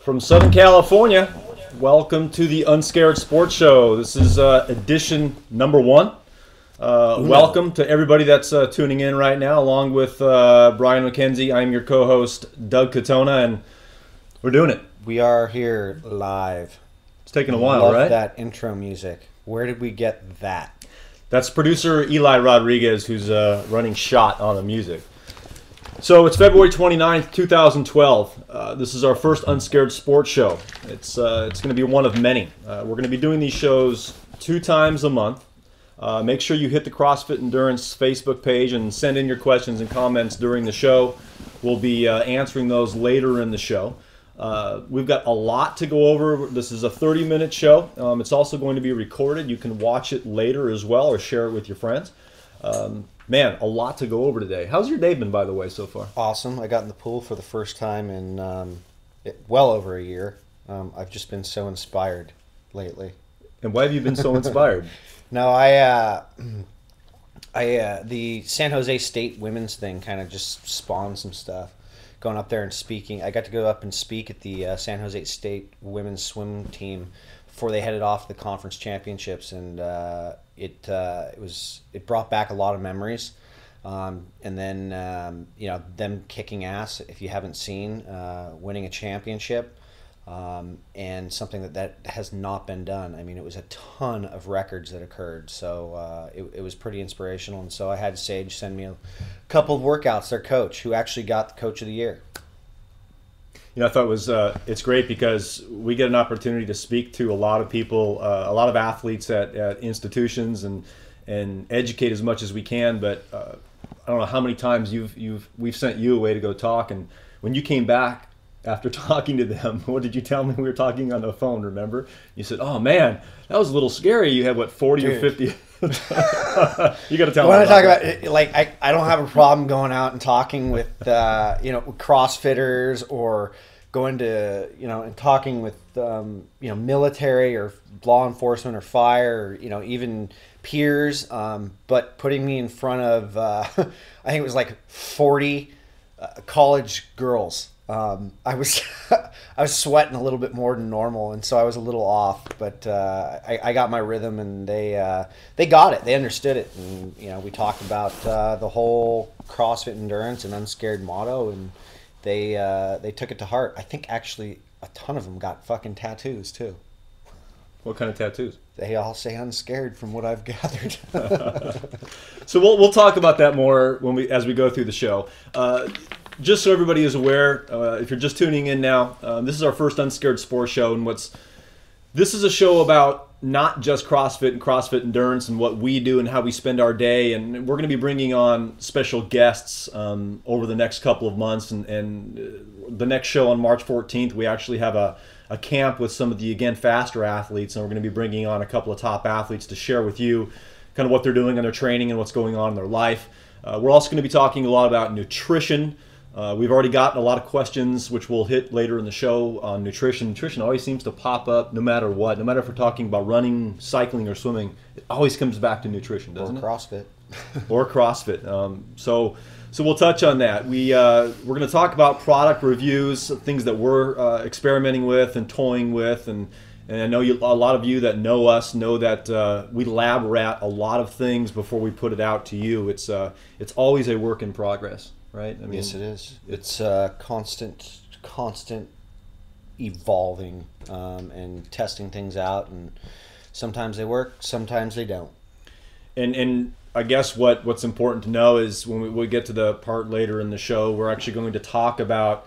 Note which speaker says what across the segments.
Speaker 1: From Southern California, welcome to the Unscared Sports Show. This is edition number 1. Welcome to everybody that's tuning in right now, along with Brian Mackenzie. I'm your co-host, Doug Katona, and we're doing it.
Speaker 2: We are here live.
Speaker 1: It's taken a while,
Speaker 2: Love
Speaker 1: right?
Speaker 2: That intro music. Where did we get that?
Speaker 1: That's producer Eli Rodriguez, who's running shot on the music. So it's February 29th, 2012. This is our first Unscared Sports Show. It's going to be one of many. We're going to be doing these shows 2 times a month. Make sure you hit the CrossFit Endurance Facebook page and send in your questions and comments during the show. We'll be answering those later in the show. We've got a lot to go over. This is a 30-minute show. It's also going to be recorded. You can watch it later as well or share it with your friends. Man, a lot to go over today. How's your day been, by the way, so far?
Speaker 2: Awesome. I got in the pool for the first time in well over a year. I've just been so inspired lately.
Speaker 1: And why have you been so inspired?
Speaker 2: No, the San Jose State women's thing kind of just spawned some stuff. Going up there and speaking. I got to go up and speak at the San Jose State women's swim team before they headed off the conference championships, and it brought back a lot of memories. And then them kicking ass, if you haven't seen, winning a championship, and something that has not been done. I mean, it was a ton of records that occurred, so it was pretty inspirational. And so I had Sage send me a couple of workouts, their coach, who actually got the Coach of the Year.
Speaker 1: You know, I thought it was it's great because we get an opportunity to speak to a lot of people, a lot of athletes at institutions, and educate as much as we can. But I don't know how many times we've sent you away to go talk, and when you came back after talking to them, what did you tell me? We were talking on the phone, remember? You said, "Oh man, that was a little scary." You had what, 40 or 50? You got to tell me.
Speaker 2: When I talk about it, like I don't have a problem going out and talking with CrossFitters, or going to and talking with military or law enforcement or fire, or even peers. But putting me in front of I think it was like 40 college girls. I was sweating a little bit more than normal, and so I was a little off. But I got my rhythm, and they got it. They understood it, and we talked about the whole CrossFit Endurance and Unscared motto, and they took it to heart. I think actually a ton of them got fucking tattoos too.
Speaker 1: What kind of tattoos?
Speaker 2: They all say "Unscared" from what I've gathered.
Speaker 1: So we'll talk about that more as we go through the show. Just so everybody is aware, if you're just tuning in now, this is our first Unscared Sports Show, and this is a show about not just CrossFit and CrossFit Endurance and what we do and how we spend our day, and we're going to be bringing on special guests over the next couple of months, and the next show on March 14th, we actually have a camp with some of the, again, faster athletes, and we're going to be bringing on a couple of top athletes to share with you kind of what they're doing in their training and what's going on in their life. We're also going to be talking a lot about nutrition. We've already gotten a lot of questions, which we'll hit later in the show, on nutrition. Nutrition always seems to pop up no matter what. No matter if we're talking about running, cycling, or swimming, it always comes back to nutrition, doesn't it?
Speaker 2: Or CrossFit.
Speaker 1: Or CrossFit. So we'll touch on that. We're going to talk about product reviews, things that we're experimenting with and toying with, and I know a lot of you that know us know that we lab rat a lot of things before we put it out to you. It's always a work in progress. Right? I mean,
Speaker 2: yes, it is. It's constant evolving, and testing things out, and sometimes they work, sometimes they don't.
Speaker 1: And I guess what's important to know is when we get to the part later in the show, we're actually going to talk about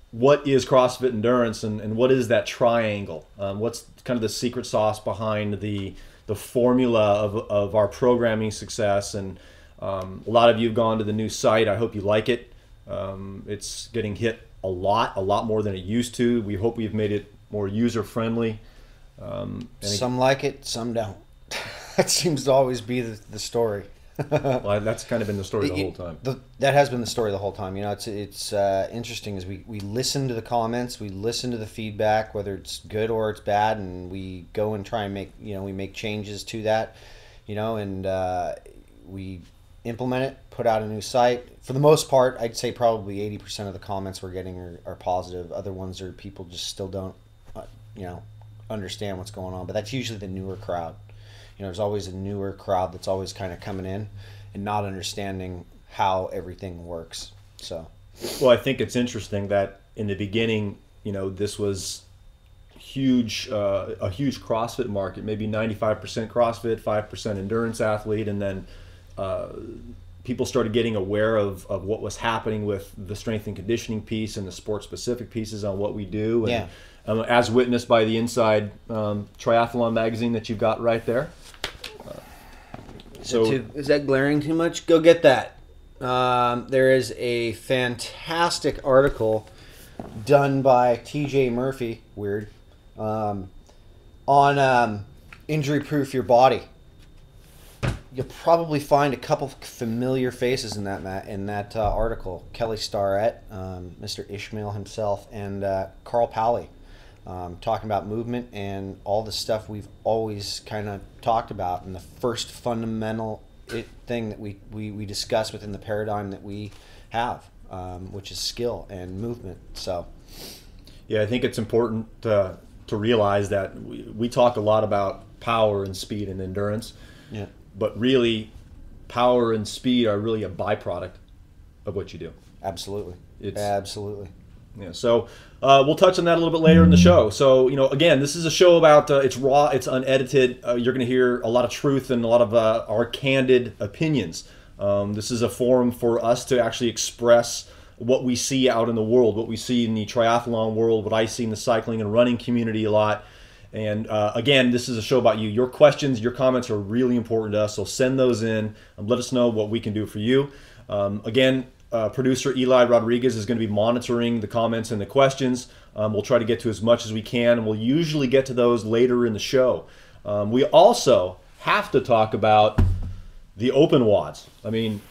Speaker 1: what is CrossFit Endurance and what is that triangle. What's kind of the secret sauce behind the formula of our programming success, and A lot of you have gone to the new site. I hope you like it. It's getting hit a lot more than it used to. We hope we've made it more user-friendly.
Speaker 2: Some like it, some don't. That seems to always be the story.
Speaker 1: Well, that's kind of been the story the whole time.
Speaker 2: That has been the story the whole time. You know, it's interesting as we listen to the comments, we listen to the feedback, whether it's good or it's bad, and we go and try and make changes to that, and we implement it, put out a new site. For the most part, I'd say probably 80% of the comments we're getting are positive. Other ones are people just still don't, understand what's going on. But that's usually the newer crowd. There's always a newer crowd that's always kind of coming in and not understanding how everything works. So,
Speaker 1: well, I think it's interesting that in the beginning, this was huge, a huge CrossFit market, maybe 95% CrossFit, 5% endurance athlete, and then people started getting aware of what was happening with the strength and conditioning piece and the sport-specific pieces on what we do. And, as witnessed by the Inside Triathlon magazine that you've got right there.
Speaker 2: Is that glaring too much? Go get that. There is a fantastic article done by TJ Murphy, on injury-proof your body. You'll probably find a couple familiar faces in that article. Kelly Starrett, Mr. Ishmael himself, and Carl Pally, talking about movement and all the stuff we've always kind of talked about. And the first fundamental thing that we discuss within the paradigm that we have, which is skill and movement. So,
Speaker 1: yeah, I think it's important to realize that we talk a lot about power and speed and endurance.
Speaker 2: Yeah.
Speaker 1: But really, power and speed are really a byproduct of what you do.
Speaker 2: Absolutely. Absolutely.
Speaker 1: Yeah. So we'll touch on that a little bit later in the show. So, again, this is a show about, it's raw, it's unedited. You're going to hear a lot of truth and a lot of our candid opinions. This is a forum for us to actually express what we see out in the world, what we see in the triathlon world, what I see in the cycling and running community a lot. And again, this is a show about you. Your questions, your comments are really important to us, so send those in and let us know what we can do for you. Again, producer Eli Rodriguez is going to be monitoring the comments and the questions. We'll try to get to as much as we can, and we'll usually get to those later in the show. We also have to talk about the open WODs. I mean,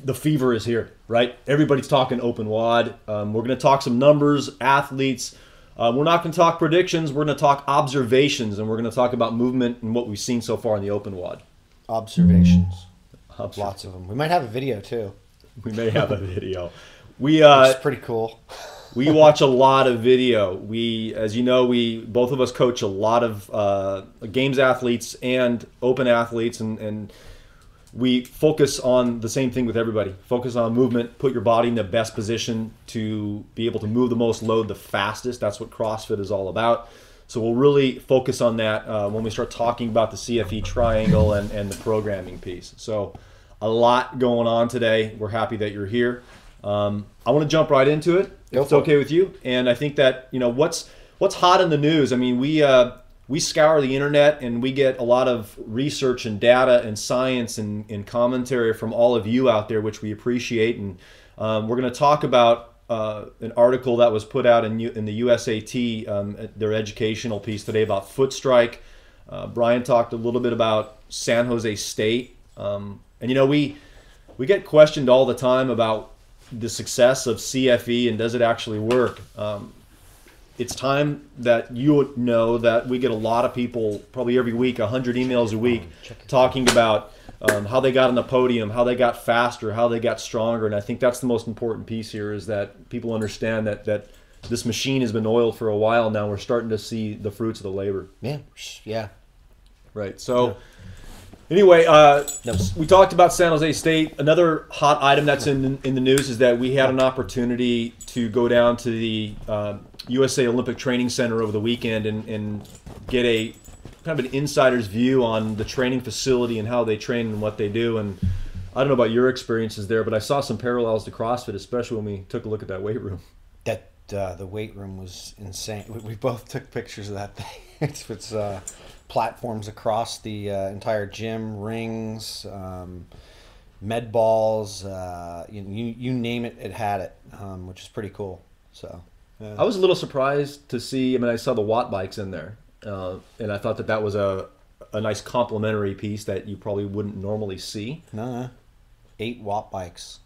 Speaker 1: the fever is here, right? Everybody's talking open WOD. We're going to talk some numbers, athletes. We're not going to talk predictions. We're going to talk observations, and we're going to talk about movement and what we've seen so far in the open WOD.
Speaker 2: Observations. Lots of them. We might have a video, too.
Speaker 1: We may have a video.
Speaker 2: It's pretty cool.
Speaker 1: We watch a lot of video. As you know, both of us coach a lot of games athletes and open athletes, and we focus on the same thing with everybody. Focus on movement, put your body in the best position to be able to move the most load the fastest. That's what CrossFit is all about. So we'll really focus on that when we start talking about the CFE triangle and the programming piece. So a lot going on today. We're happy that you're here. I want to jump right into it, if it's okay with you. And I think that, what's hot in the news. I mean, we scour the internet and we get a lot of research and data and science and commentary from all of you out there, which we appreciate. And we're going to talk about an article that was put out in the USAT, their educational piece today about foot strike. Brian talked a little bit about San Jose State. And we get questioned all the time about the success of CFE and does it actually work. It's time that you know that we get a lot of people, probably every week, 100 emails a week, talking about how they got on the podium, how they got faster, how they got stronger. And I think that's the most important piece here, is that people understand that this machine has been oiled for a while now. We're starting to see the fruits of the labor.
Speaker 2: Yeah.
Speaker 1: Right. So anyway, we talked about San Jose State. Another hot item that's in the news is that we had an opportunity to go down to the USA Olympic Training Center over the weekend and get a kind of an insider's view on the training facility and how they train and what they do. And I don't know about your experiences there, but I saw some parallels to CrossFit, especially when we took a look at that weight room.
Speaker 2: The weight room was insane. We both took pictures of that thing. It's platforms across the entire gym, rings, med balls, you name it, it had it, which is pretty cool. So yeah.
Speaker 1: I was a little surprised to see. I mean, I saw the watt bikes in there, and I thought that was a nice complementary piece that you probably wouldn't normally see.
Speaker 2: No, 8 watt bikes.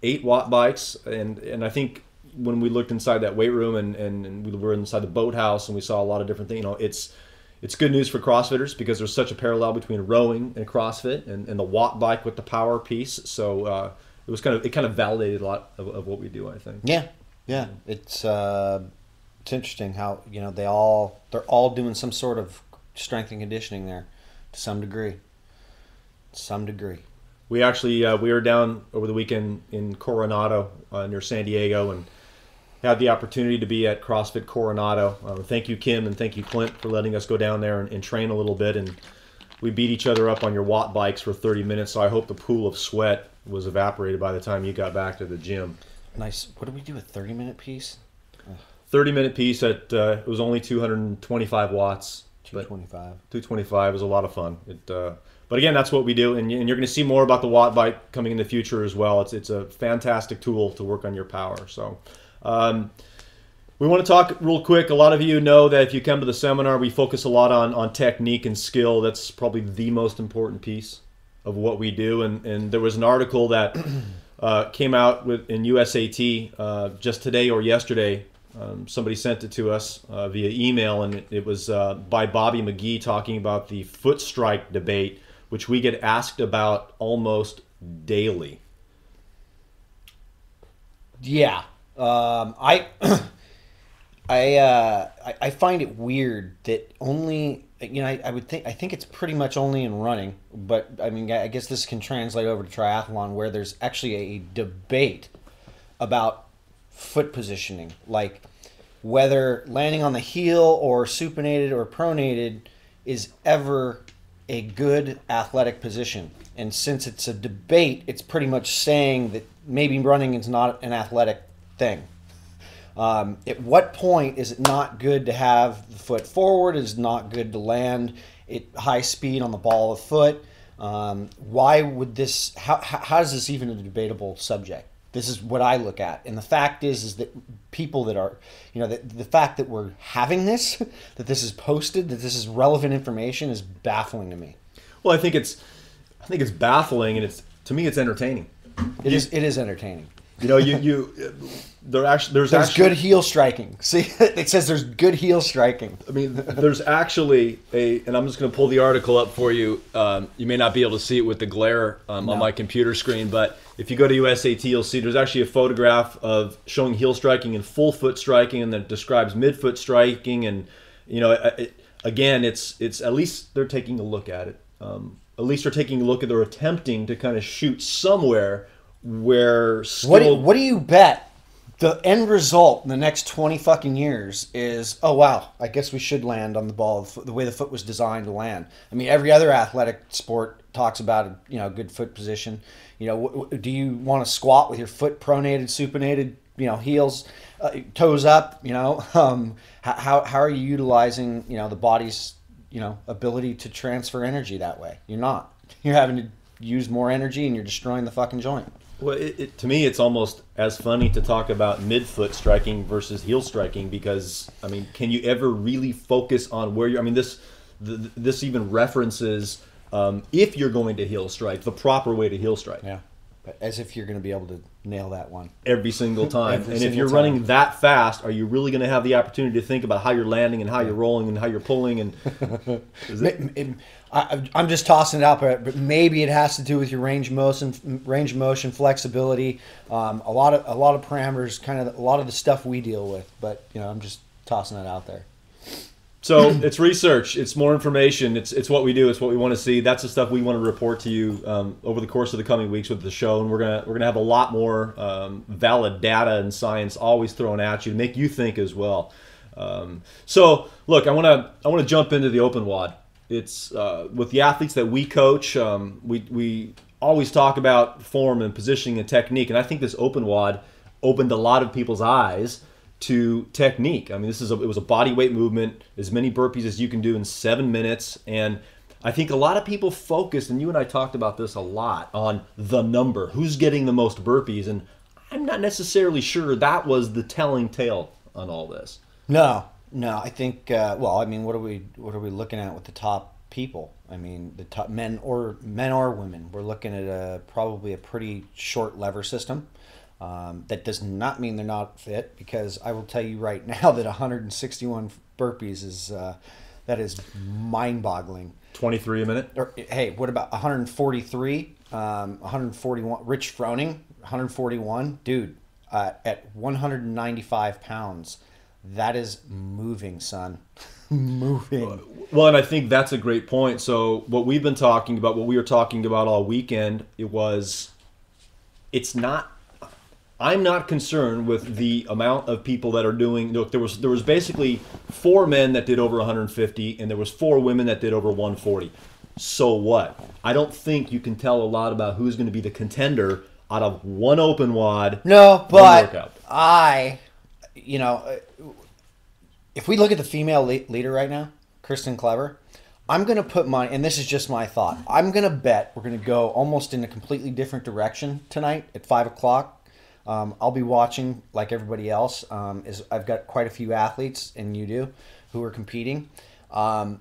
Speaker 1: 8 watt bikes, and I think when we looked inside that weight room and we were inside the boathouse and we saw a lot of different things, it's good news for CrossFitters because there's such a parallel between rowing and CrossFit and the watt bike with the power piece. So it kind of validated a lot of what we do, I think.
Speaker 2: Yeah. It's interesting how they're all doing some sort of strength and conditioning there to some degree.
Speaker 1: We actually we were down over the weekend in Coronado near San Diego and had the opportunity to be at CrossFit Coronado. Thank you, Kim, and thank you, Clint, for letting us go down there and train a little bit. And we beat each other up on your watt bikes for 30 minutes, so I hope the pool of sweat was evaporated by the time you got back to the gym.
Speaker 2: Nice. What did we do, a 30-minute piece?
Speaker 1: 30-minute piece at it was only 225 watts.
Speaker 2: 225.
Speaker 1: 225 was a lot of fun. But again, that's what we do, and you're going to see more about the watt bike coming in the future as well. It's a fantastic tool to work on your power. So we want to talk real quick. A lot of you know that if you come to the seminar, we focus a lot on technique and skill. That's probably the most important piece of what we do. And there was an article that came out in USAT just today or yesterday. Somebody sent it to us via email, and it was by Bobby McGee talking about the foot strike debate, which we get asked about almost daily.
Speaker 2: Yeah. I find it weird that only I think it's pretty much only in running, but I mean I guess this can translate over to triathlon where there's actually a debate about foot positioning, like whether landing on the heel or supinated or pronated is ever a good athletic position. And since it's a debate, it's pretty much saying that maybe running is not an athletic thing. At what point is it not good to have the foot forward? Is it not good to land at high speed on the ball of the foot? Why would this? How is this even a debatable subject? This is what I look at, and the fact is that people that are, the fact that we're having this, that this is posted, that this is relevant information, is baffling to me.
Speaker 1: Well, I think it's baffling, and to me it's entertaining.
Speaker 2: It is entertaining.
Speaker 1: There's
Speaker 2: good heel striking. See, it says there's good heel striking.
Speaker 1: I mean, there's actually and I'm just going to pull the article up for you. You may not be able to see it with the glare on my computer screen, but if you go to USAT, you'll see there's actually a photograph of showing heel striking and full foot striking, and that describes midfoot striking. And again, it's at least they're taking a look at it. At least they're taking a look at. They're attempting to kind of shoot somewhere where skill.
Speaker 2: What do you bet the end result in the next 20 fucking years is? Oh wow, I guess we should land on the ball the way the foot was designed to land. I mean, every other athletic sport talks about a good foot position. Do you want to squat with your foot pronated, supinated, heels, toes up? How are you utilizing the body's ability to transfer energy that way? You're not. You're having to use more energy, and you're destroying the fucking joint.
Speaker 1: Well, to me, it's almost as funny to talk about midfoot striking versus heel striking because, I mean, can you ever really focus on where you're... I mean, this even references if you're going to heel strike, the proper way to heel strike.
Speaker 2: Yeah, but as if you're going to be able to nail that one.
Speaker 1: Every single time. And if you're running that fast, are you really going to have the opportunity to think about how you're landing and how you're rolling and how you're pulling? And
Speaker 2: I'm just tossing it out, but maybe it has to do with your range of motion, flexibility, a lot of parameters, kind of a lot of the stuff we deal with. But I'm just tossing it out there.
Speaker 1: So it's research, it's more information, it's what we do, it's what we want to see. That's the stuff we want to report to you over the course of the coming weeks with the show, and we're gonna have a lot more valid data and science always thrown at you to make you think as well. So look, I want to jump into the open WOD. It's with the athletes that we coach. We always talk about form and positioning and technique, and I think this open WOD opened a lot of people's eyes to technique. I mean, it was a body weight movement, as many burpees as you can do in 7 minutes, and I think a lot of people focus, and you and I talked about this a lot, on the number, who's getting the most burpees, and I'm not necessarily sure that was the telling tale on all this.
Speaker 2: No, I think well, I mean, what are we looking at with the top people? I mean, the top men or women. We're looking at probably a pretty short lever system. That does not mean they're not fit, because I will tell you right now that 161 burpees is that is mind-boggling.
Speaker 1: 23 a minute.
Speaker 2: Or, hey, what about 143? 141. Rich Froning, 141. Dude, at 195 pounds, that is moving, son. Moving.
Speaker 1: Well, and I think that's a great point. So what we've been talking about, what we were talking about all weekend, I'm not concerned with the amount of people that are doing. Look, there was basically 4 men that did over 150, and there was 4 women that did over 140. So what? I don't think you can tell a lot about who's going to be the contender out of one open wad.
Speaker 2: No, but if we look at the female leader right now, Kristen Clever, I'm going to put and this is just my thought, I'm going to bet we're going to go almost in a completely different direction tonight at 5 o'clock. I'll be watching like everybody else. I've got quite a few athletes, and you do, who are competing. I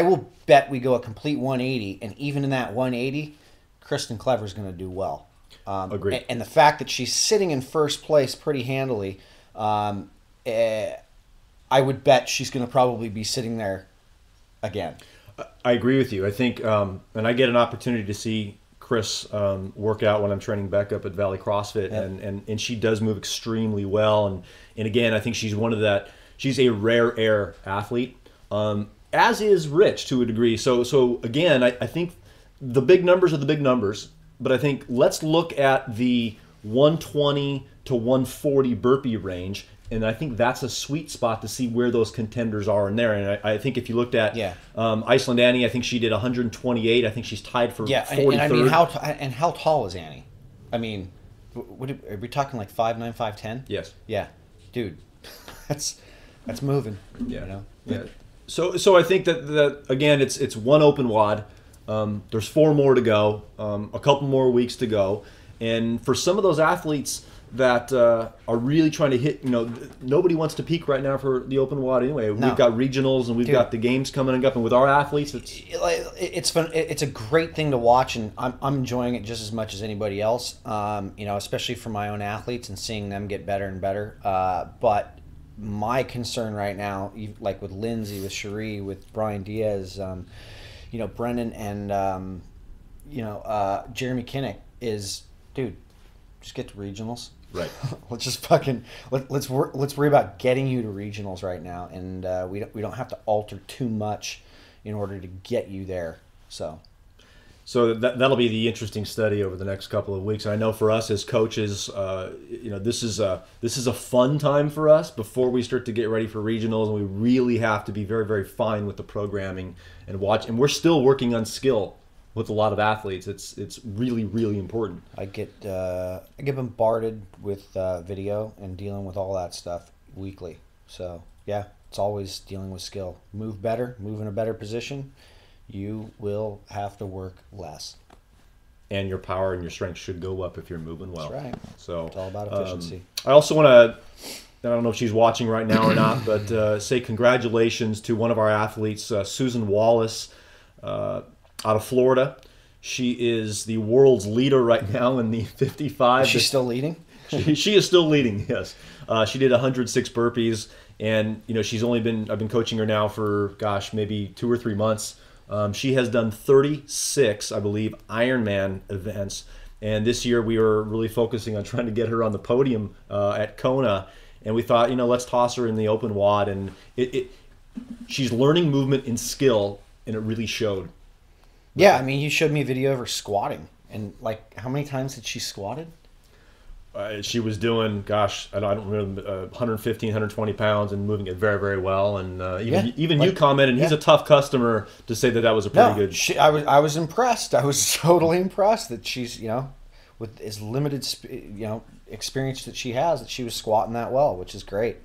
Speaker 2: will bet we go a complete 180, and even in that 180, Kristen Clever is going to do well.
Speaker 1: Agreed.
Speaker 2: And the fact that she's sitting in first place pretty handily, I would bet she's going to probably be sitting there again.
Speaker 1: I agree with you. I think, and I get an opportunity to see Chris work out when I'm training back up at Valley CrossFit,
Speaker 2: Yep.
Speaker 1: and she does move extremely well. And again, I think she's she's a rare air athlete, as is Rich to a degree. So again, I think the big numbers are the big numbers, but I think let's look at the 120 to 140 burpee range. And I think that's a sweet spot to see where those contenders are in there. And I think if you looked at Iceland Annie, I think she did 128. I think she's tied for 43rd.
Speaker 2: And I mean, how tall is Annie? I mean, are we talking like 5'9", 5'10"?
Speaker 1: Yes.
Speaker 2: Yeah, dude, that's moving.
Speaker 1: Yeah.
Speaker 2: You know?
Speaker 1: Yeah. So I think that again, it's one open wad. There's 4 more to go. A couple more weeks to go. And for some of those athletes that are really trying to hit, nobody wants to peak right now for the open wad anyway.
Speaker 2: No.
Speaker 1: We've got regionals, and we've got the games coming up, and with our athletes,
Speaker 2: it's fun. It's a great thing to watch, and I'm enjoying it just as much as anybody else. Especially for my own athletes and seeing them get better and better. But my concern right now, like with Lindsay, with Cherie, with Brian Diaz, Brennan, and Jeremy Kinnick is, dude, just get to regionals.
Speaker 1: Right.
Speaker 2: Let's just let's worry about getting you to regionals right now, and we don't have to alter too much in order to get you there. So that'll be the interesting study over the next couple of weeks. I know for us as coaches, this is a fun time for us before we start to get ready for regionals, and we really have to be very, very fine with the programming and watch. And we're still working on skill with a lot of athletes. It's really, really important. I get bombarded with video and dealing with all that stuff weekly. So yeah, it's always dealing with skill. Move better, move in a better position. You will have to work less.
Speaker 1: And your power and your strength should go up if you're moving well.
Speaker 2: That's right.
Speaker 1: So
Speaker 2: it's all about efficiency.
Speaker 1: I also want to, I don't know if she's watching right now or not, but say congratulations to one of our athletes, Susan Wallace, out of Florida. She is the world's leader right now in the 55.
Speaker 2: Is she still leading?
Speaker 1: She is still leading, yes. She did 106 burpees, and I've been coaching her now for, maybe 2 or 3 months. She has done 36, I believe, Ironman events, and this year we were really focusing on trying to get her on the podium at Kona, and we thought, let's toss her in the open wad, and she's learning movement and skill, and it really showed.
Speaker 2: Yeah, I mean, you showed me a video of her squatting, and like, how many times had she squatted?
Speaker 1: She was doing, I don't remember, 115, 120 pounds and moving it very, very well. And you commented, he's a tough customer to say that was a pretty good.
Speaker 2: I was impressed. I was totally impressed that she's, with as limited, experience that she has, that she was squatting that well, which is great.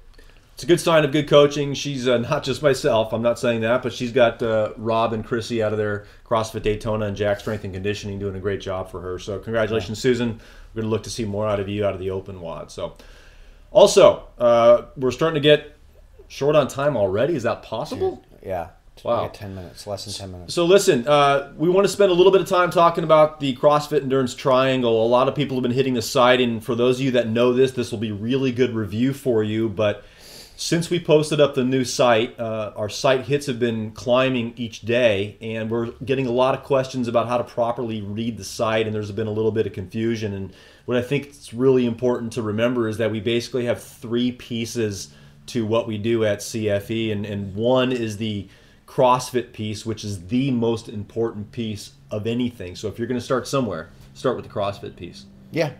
Speaker 1: It's a good sign of good coaching. She's not just myself. I'm not saying that, but she's got Rob and Chrissy out of their CrossFit Daytona and Jack Strength and Conditioning doing a great job for her. So congratulations, Susan. We're going to look to see more out of you out of the open WOD. So also, we're starting to get short on time already. Is that possible?
Speaker 2: Yeah.
Speaker 1: Wow.
Speaker 2: 10 minutes, less than 10 minutes.
Speaker 1: So listen, we want to spend a little bit of time talking about the CrossFit Endurance Triangle. A lot of people have been hitting the site, and for those of you that know this will be really good review for you. But since we posted up the new site, our site hits have been climbing each day, and we're getting a lot of questions about how to properly read the site, and there's been a little bit of confusion. And what I think is really important to remember is that we basically have 3 pieces to what we do at CFE, and one is the CrossFit piece, which is the most important piece of anything. So if you're going to start somewhere, start with the CrossFit piece.
Speaker 2: Yeah,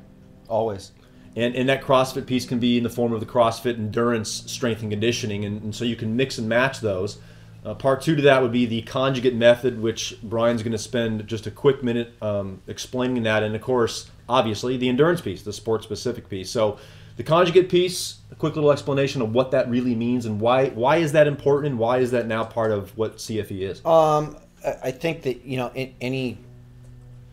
Speaker 2: always.
Speaker 1: And that CrossFit piece can be in the form of the CrossFit Endurance Strength and Conditioning, and so you can mix and match those. Part 2 to that would be the conjugate method, which Brian's going to spend just a quick minute explaining that, and of course, obviously, the endurance piece, the sport-specific piece. So the conjugate piece, a quick little explanation of what that really means and why is that important and why is that now part of what CFE is?
Speaker 2: I think that, in any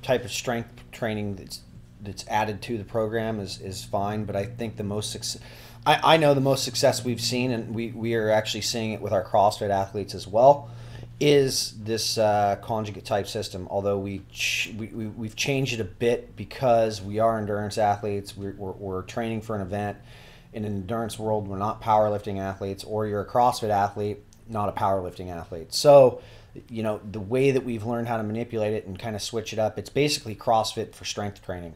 Speaker 2: type of strength training that's added to the program is fine, but I think the most success, I know the most success we've seen, and we are actually seeing it with our CrossFit athletes as well, is this conjugate type system. Although we've changed it a bit because we are endurance athletes, we're training for an event. In an endurance world, we're not powerlifting athletes, or you're a CrossFit athlete, not a powerlifting athlete. So, the way that we've learned how to manipulate it and kind of switch it up, it's basically CrossFit for strength training,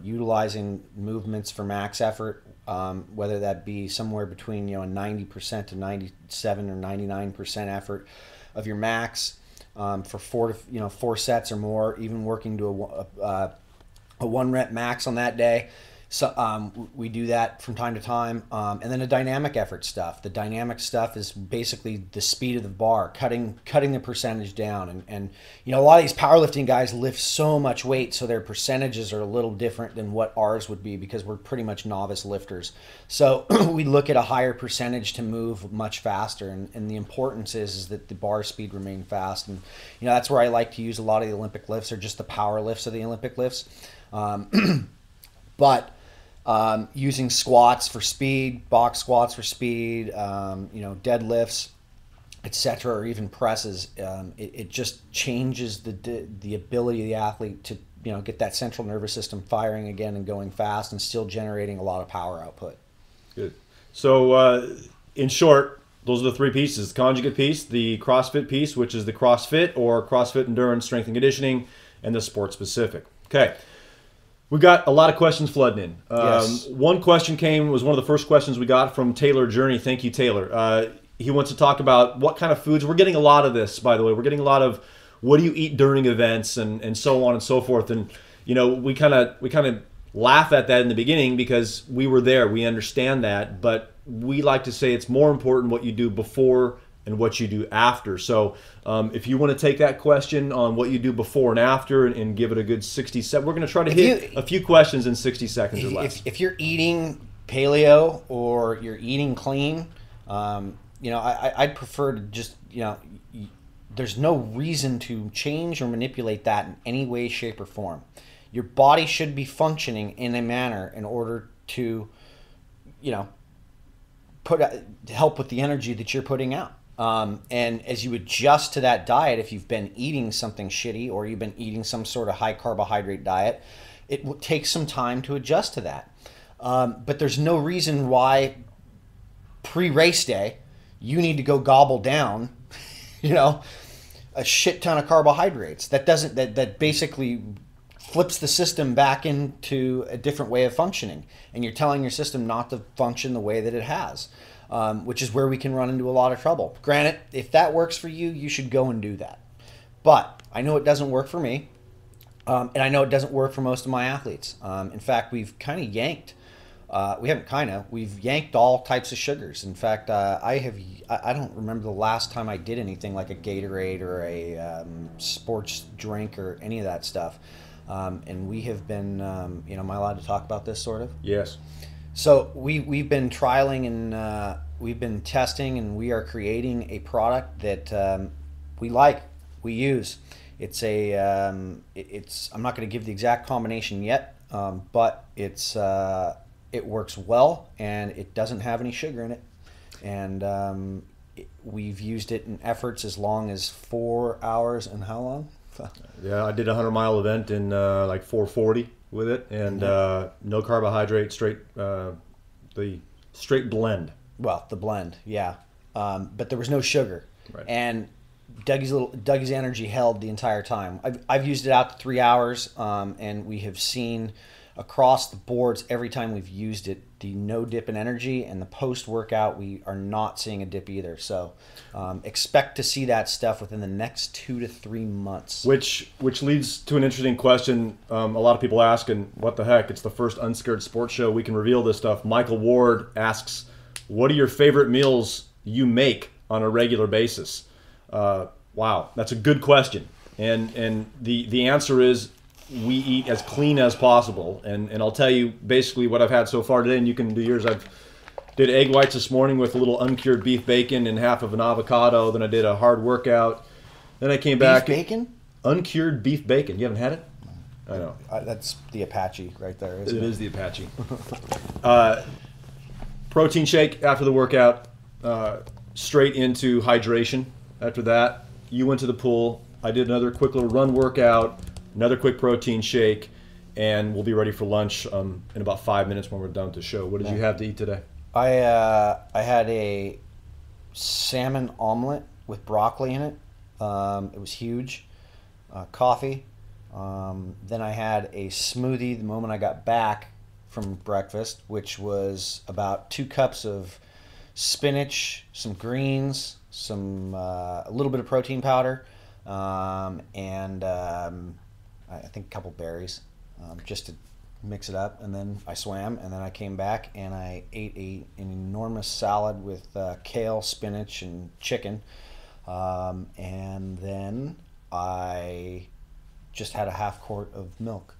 Speaker 2: utilizing movements for max effort, whether that be somewhere between 90% to 97 or 99% effort of your max, for 4 sets or more, even working to a 1 rep max on that day. So we do that from time to time. And then the dynamic effort stuff. The dynamic stuff is basically the speed of the bar, cutting the percentage down. And a lot of these powerlifting guys lift so much weight, so their percentages are a little different than what ours would be because we're pretty much novice lifters. So we look at a higher percentage to move much faster. And the importance is that the bar speed remain fast. And that's where I like to use a lot of the Olympic lifts, or just the power lifts of the Olympic lifts. But using squats for speed, box squats for speed, deadlifts, etc., or even presses, it just changes the ability of the athlete to get that central nervous system firing again and going fast and still generating a lot of power output.
Speaker 1: Good. So in short, those are the 3 pieces: the conjugate piece, the CrossFit piece, which is the CrossFit or CrossFit Endurance Strength and Conditioning, and the sport specific. Okay. We got a lot of questions flooding in.
Speaker 2: Yes.
Speaker 1: One question was one of the first questions we got from Taylor Journey. Thank you, Taylor. He wants to talk about what kind of foods. We're getting a lot of this, by the way. We're getting a lot of what do you eat during events and so on and so forth. And we kind of laugh at that in the beginning because we were there. We understand that, but we like to say it's more important what you do before and what you do after. So if you want to take that question on what you do before and after and give it a good 60 seconds, we're going to try to hit a few questions in 60 seconds or less.
Speaker 2: If you're eating paleo or you're eating clean, I'd prefer to just, there's no reason to change or manipulate that in any way, shape, or form. Your body should be functioning in a manner in order to, help with the energy that you're putting out. And as you adjust to that diet, if you've been eating something shitty or you've been eating some sort of high carbohydrate diet, it will take some time to adjust to that. But there's no reason why pre-race day you need to go gobble down, a shit ton of carbohydrates. That basically flips the system back into a different way of functioning, and you're telling your system not to function the way that it has. Which is where we can run into a lot of trouble. Granted, if that works for you, you should go and do that. But I know it doesn't work for me, and I know it doesn't work for most of my athletes. In fact, we've kind of yanked. We've yanked all types of sugars. In fact, I don't remember the last time I did anything like a Gatorade or a sports drink or any of that stuff. And we have been, am I allowed to talk about this sort of?
Speaker 1: Yes.
Speaker 2: So we've been trialing and we've been testing, and we are creating a product that we like, we use. It's it's I'm not going to give the exact combination yet, but it works well, and it doesn't have any sugar in it, and we've used it in efforts as long as 4 hours. And how long?
Speaker 1: Yeah, I did a 100-mile event in like 4:40 with it, and no carbohydrate, the straight blend.
Speaker 2: Well, the blend, yeah, but there was no sugar,
Speaker 1: Right.
Speaker 2: and Dougie's energy held the entire time. I've used it out to 3 hours, and we have seen across the boards every time we've used it the no dip in energy, and the post workout we are not seeing a dip either. So expect to see that stuff within the next 2 to 3 months.
Speaker 1: Which leads to an interesting question. A lot of people asking, what the heck? It's the first Unscared Sports Show. We can reveal this stuff. Michael Ward asks, what are your favorite meals you make on a regular basis? Wow, that's a good question. And the answer is we eat as clean as possible. And I'll tell you basically what I've had so far today, and you can do yours. I've did egg whites this morning with a little uncured beef bacon and half of an avocado. Then I did a hard workout. Then I came back.
Speaker 2: Beef bacon?
Speaker 1: Uncured beef bacon. You haven't had it? I know.
Speaker 2: That's the Apache right there, isn't it?
Speaker 1: It is the Apache. Protein shake after the workout. Straight into hydration after that. You went to the pool. I did another quick little run workout, another quick protein shake, and we'll be ready for lunch in about 5 minutes when we're done with the show. What did you have to eat today?
Speaker 2: I had a salmon omelet with broccoli in it. It was huge. Coffee. Then I had a smoothie the moment I got back from breakfast, which was about 2 cups of spinach, some greens, a little bit of protein powder, and I think a couple berries, just to mix it up. And then I swam, and then I came back and I ate an enormous salad with kale, spinach, and chicken, and then I just had a half quart of milk.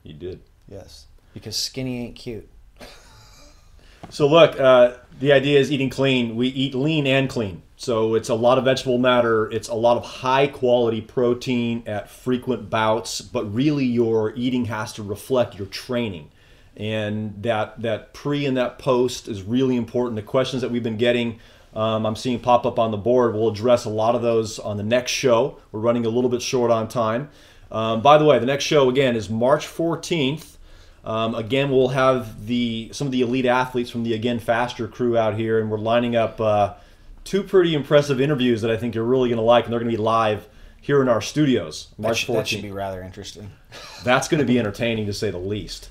Speaker 1: You did.
Speaker 2: Yes, because skinny ain't cute.
Speaker 1: So look, the idea is eating clean. We eat lean and clean. So it's a lot of vegetable matter. It's a lot of high quality protein at frequent bouts, but really your eating has to reflect your training. And that pre and that post is really important. The questions that we've been getting, I'm seeing pop up on the board. We'll address a lot of those on the next show. We're running a little bit short on time. By the way, the next show again is March 14th. Again, we'll have some of the elite athletes from the Again Faster crew out here, and we're lining up 2 pretty impressive interviews that I think you're really going to like, and they're going to be live here in our studios, March 14th.
Speaker 2: That should be rather interesting.
Speaker 1: That's going to be entertaining, to say the least.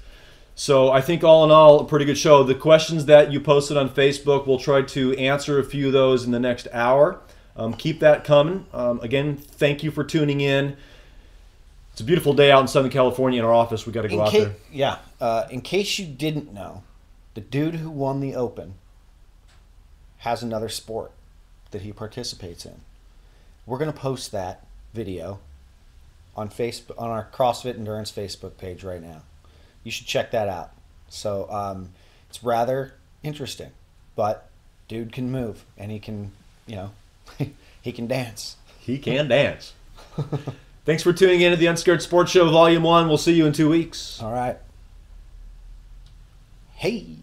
Speaker 1: So I think all in all, a pretty good show. The questions that you posted on Facebook, we'll try to answer a few of those in the next hour. Keep that coming. Again, thank you for tuning in. It's a beautiful day out in Southern California in our office. We got to go out there.
Speaker 2: Yeah. In case you didn't know, the dude who won the Open has another sport that he participates in. We're going to post that video on Facebook, on our CrossFit Endurance Facebook page right now. You should check that out. So it's rather interesting, but dude can move, and he can, he can dance.
Speaker 1: He can dance. Thanks for tuning in to the Unscared Sports Show Volume 1. We'll see you in 2 weeks.
Speaker 2: All right. Hey.